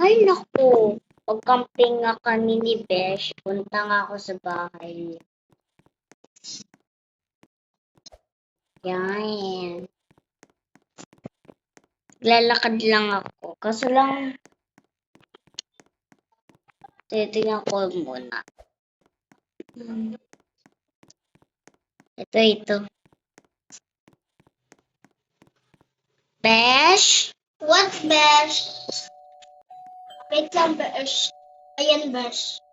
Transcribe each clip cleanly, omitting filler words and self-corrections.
Ay, naku. Pag-camping nga kami ni Besh, punta nga ako sa bahay niya. Yan. Lalakad lang ako. Kaso lang, titignan ko muna. Ito. Besh? What, Besh? Wait lang, Besh. Ayan, Besh.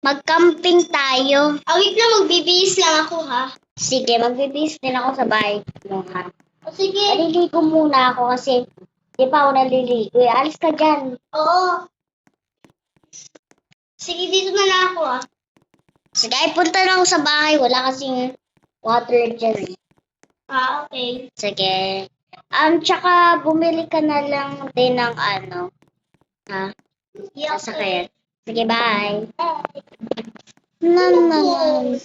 Mag-camping tayo. Wait lang, magbibihis lang ako, ha? Sige, magbibihis din ako sa bahay mo, ha? Sige. Maliligo muna ako kasi di pa ako naliligo. Alis ka dyan. Oo. Sige, dito na lang ako, ha? Sige, ay punta na ako sa bahay. Wala kasing water dyan. Okay. Sige. Tsaka bumili ka na lang din ng ano. Ha? Sasakyan. Sige, bye. Naman.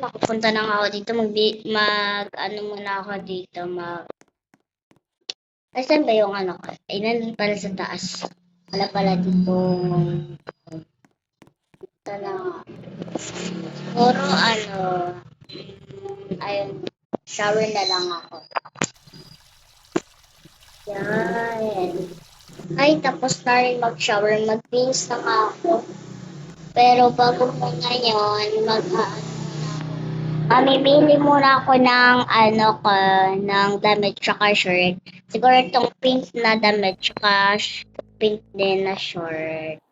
Nakupunta na nga ako dito. Ano muna ako dito. Ay, saan ba yung ano ko? Ay, nandun pala sa taas. Wala pala dito. Ito na nga. Siguro, ayun, shower na lang ako. Yan. Ay, tapos na rin mag-shower. Mag-bihis na nga ako. Pero bago muna yun, mamimili muna ako ng ng damit tsaka shirt. Siguro itong pink na damit tsaka pink din na short.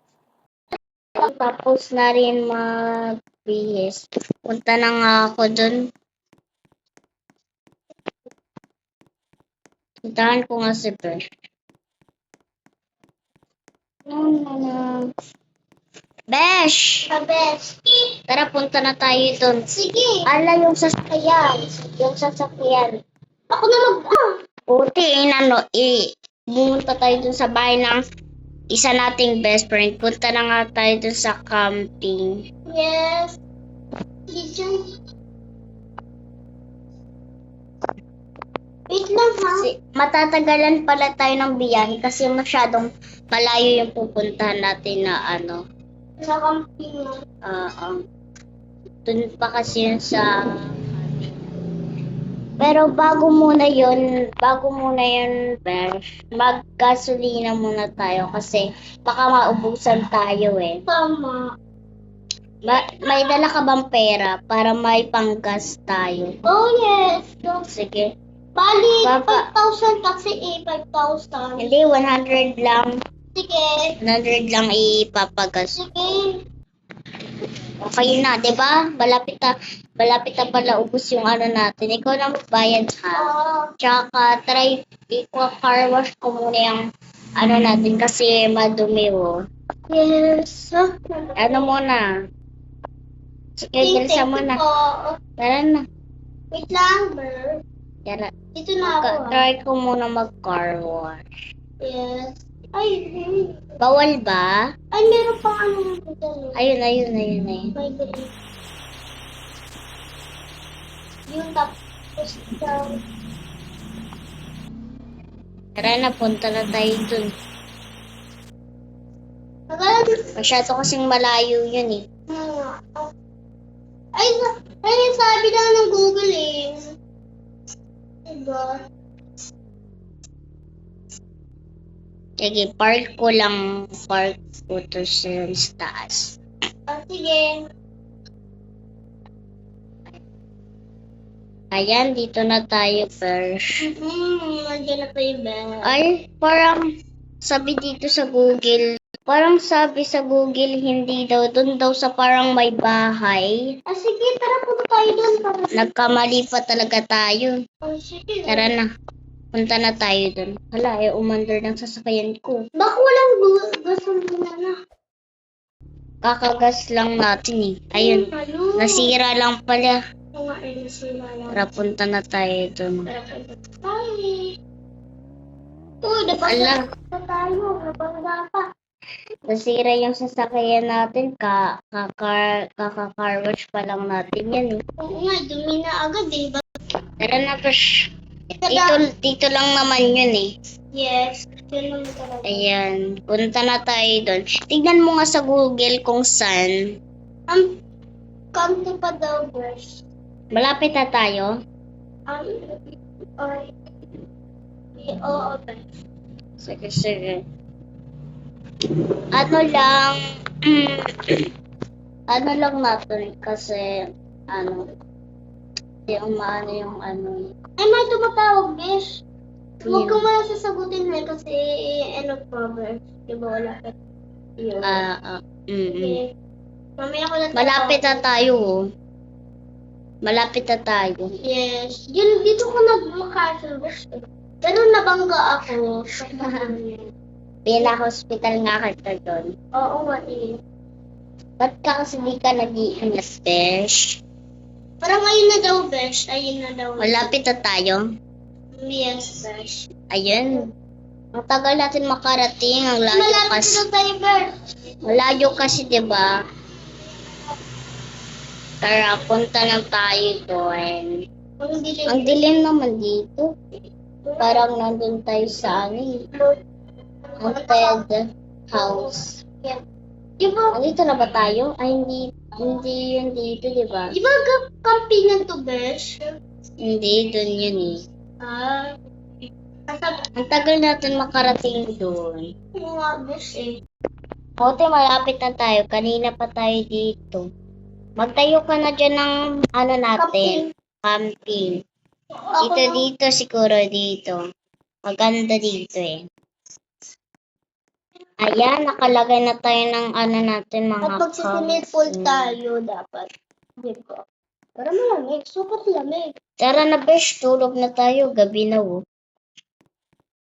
Tapos na rin magbihis. Punta na nga ako dun. Puntahan ko nga si Besh. Besh! Besh. Tara, punta na tayo dun. Sige. Ala, yung sasakyan. Yung sasakyan. Ako na Buti, pumunta tayo dun sa bahay ng isa nating best friend. Punta na nga tayo dun sa camping. Yes. Sige. Wait lang, ha? Matatagalan pala tayo ng biyahe kasi masyadong malayo yung pupuntahan natin na Sa camping. Dun pa kasi yun sa pero bago muna yun, Besh, mag-gasolina muna tayo kasi baka maubusan tayo eh. Tama. May dala ka bang pera para may panggas tayo? Oh, yes. Sige. Bali, Papa. 5,000 kasi 5,000. Hindi, 100 lang. Sige. 100 lang ipapagas. Sige. Okay na, di ba? Malapit na pala ubos yung natin. Ikaw na magbayad ha. Tsaka try car wash ko muna yung natin kasi madumi oh. Yes. Ano muna? Sige, bilisan mo na. Tara na. Wait lang, Ber. Tara. Dito na ako. Try ko muna mag-car wash. Yes. Ay. Bawal ba? Ay, meron pang dito. Ayun. May green. Yung tapos daw. Tara na, punta na tayo dun. Masyado kasing malayo yun eh. Ay, sabi lang ng Google eh. Diba? Sige, park ko to sa taas. Sige. Ayan, dito na tayo first. Nandiyan na tayo, Ben. Ay, parang sabi dito sa Google, hindi daw, dun daw sa parang may bahay. Sige, tara punta tayo doon. Nagkamali pa talaga tayo. Sige. Tara na, punta na tayo dun. Hala, umandar ng sasakyan ko. Baka walang gasolina na. Kakagas lang natin eh. Ayun, nasira lang pala. Tara, punta na tayo dun. Ala, Napangga pa. nasira yung sasakyan natin. Kaka-car wash pa lang natin yan eh. Oo nga, dumi na agad eh. Tara na, Besh. Kada- Dito lang naman yun eh. Yes. Yun naman talaga. Ayan, punta na tayo doon. Tignan mo nga sa Google kung saan. Kanto pa daw, Besh. Malapit na tayo. Or, oo, Besh. Sige. Ano lang, ano lang natin kasi, yung maano yung ano. Ay, may tumatawag, Besh. Huwag Yun. ko muna sasagutin na kasi ano pa, Besh. Diba wala ka yun. Okay. Mamaya ko na Malapit na tayo, oh. Malapit na tayo. Yes. Yun, dito ko nag-castle, Besh. Pero nabangga ako. Pina-hospital nga kita doon. Oo, nga eh. Ba't ka kasi di ka nag-iingas, Besh? Parang ayun na daw, Besh. Ayun na daw. Malapit na tayo. Yes, Besh. Ayun. Ang tagal natin makarating. Ang layo Malapit kasi. na tayo, Besh. Malayo kasi, di ba? Tara, punta na tayo doon. Ang dilim naman dito. Parang nandun tayo sa haunted house. Di ba, Andito na ba tayo? Ay, hindi yun dito, di ba? di ba kampingan to, Besh? Hindi, dun yun eh. Ah. Ang tagal natin makarating doon. Oo nga, Besh eh. Buti malapit na tayo. Kanina pa tayo dito. Magtayo ka na dyan ng natin. Camping. Dito siguro dito. Maganda dito eh. Ayan, nakalagay na tayo ng natin mga At magsisimid pool camping. tayo dapat. Di ba? Para malamig. Super lamig. Tara na, Besh. Tulog na tayo. Gabi na, oh.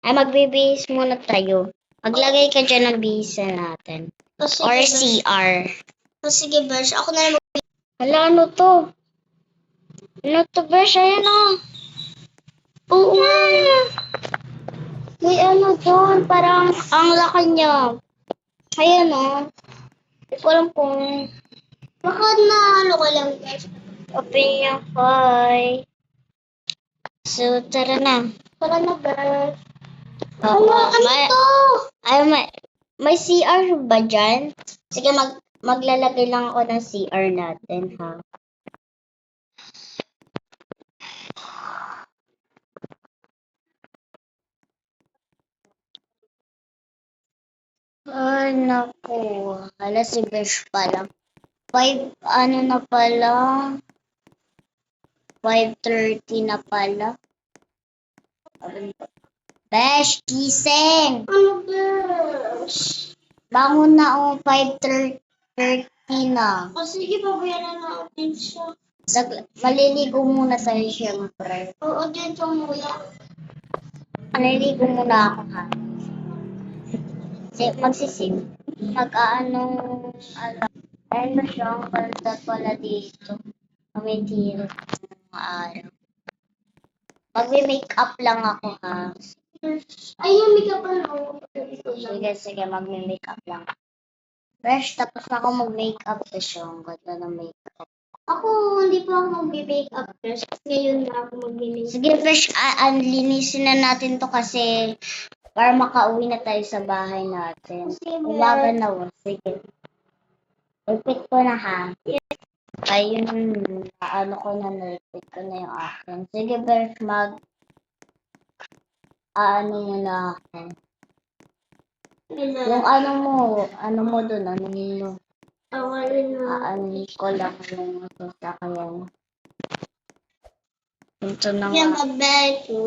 Ay, magbibihis muna tayo. Maglagay ka dyan ng bihisa natin. Or CR. Sige, Besh. Ako na lang Hala, ano to? Ano to, Besh? Ayan o. Oo nga. May ano doon. Parang ang laki niya. Ayan o. Hindi ko alam kung baka na ano ka lang, Besh. open niya kay. So, tara na. Para na, Besh. Oo. Ano to? May CR ba dyan? Sige, maglalagay lang ako ng CR natin, ha? Ay, naku. Hala, si Besh pala. 5, na pala? 5:30 na pala. Besh, gising! Ano, Besh? Bangon na, 5:30 na. O sige, babayaran na natin siya. Maliligo muna tayo, syempre. Oo, dyan siya muna. Maliligo muna ako, ha? Magsisim. Dahil na siya ang kalta pala dito. Kumitiro ng araw. Magme-makeup lang ako, ha? Ay, yung makeup pa lang. Sige, magme-makeup lang. Fresh, tapos na ako mag-makeup kasi ang ganda ng makeup. Ako, hindi pa ako mag-make-up, Besh. Ngayon na ako mag-make-up. Sige, Fresh, linisin na natin to kasi para makauwi na tayo sa bahay natin. Sige. Umaga na, sige. Repeat ko na, ha? Ayun, ko na, repeat ko na yung akin. Sige, Fresh, muna ako. Yung ano mo dun, Awalin na. ko lang yung sasakyan. Ito na Yan, nga. mag-beto.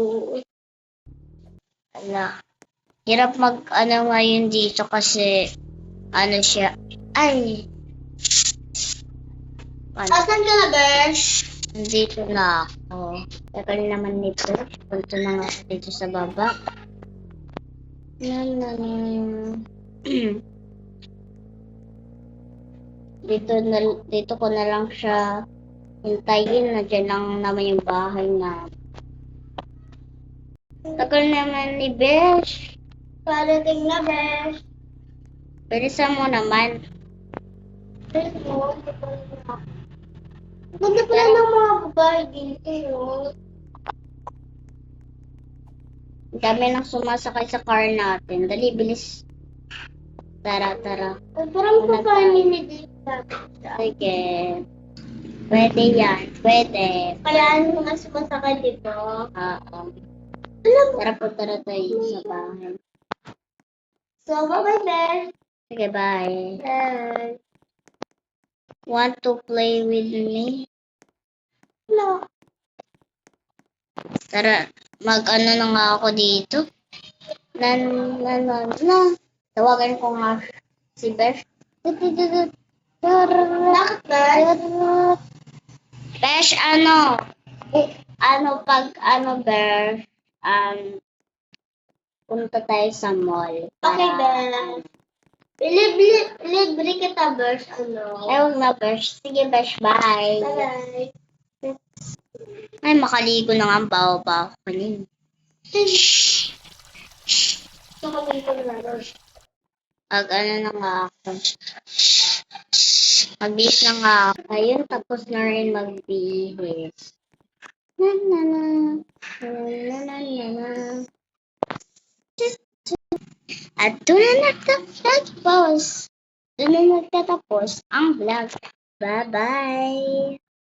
Ala. Hirap ngayon dito kasi, siya. Ay! Asan ka na, Besh? Nandito na ako. Tagal naman nito. Punta na nga dito sa baba. Dito ko na lang siya hintayin na dyan lang naman yung bahay na. Tagal naman ni Besh. Parating na, Besh. Bilisan mo naman. Ganda pala ng mga babae dito, no? Ang dami nang sumasakay sa car natin. Dali, bilis. Tara. Parang Wala pa tayo. dito. Sige. Pwede yan. Pwede. Kaya ano mga sumasakay dito? Oo. Alam mo. Tara po, tara tayo sa bahay. So, bye-bye, Bear. Sige, bye. Bye. Want to play with me? Hello. Tara, mag-ano na nga ako dito. Na. Tawagan ko nga si Besh. Bakit, Bear? Besh, Besh, punta tayo sa mall. Okay, Bear. Libre kita, Bear. Ay, huwag na, Besh. Sige, Besh, bye. Bye-bye. Ay, makaligo na nga ang baho-baho ko niyan. Ano na nga ako. Magbihis na nga ako. Ayun, tapos na rin magbihis. Na. At doon na nagtatapos. Doon na nagtatapos ang vlog. Bye-bye!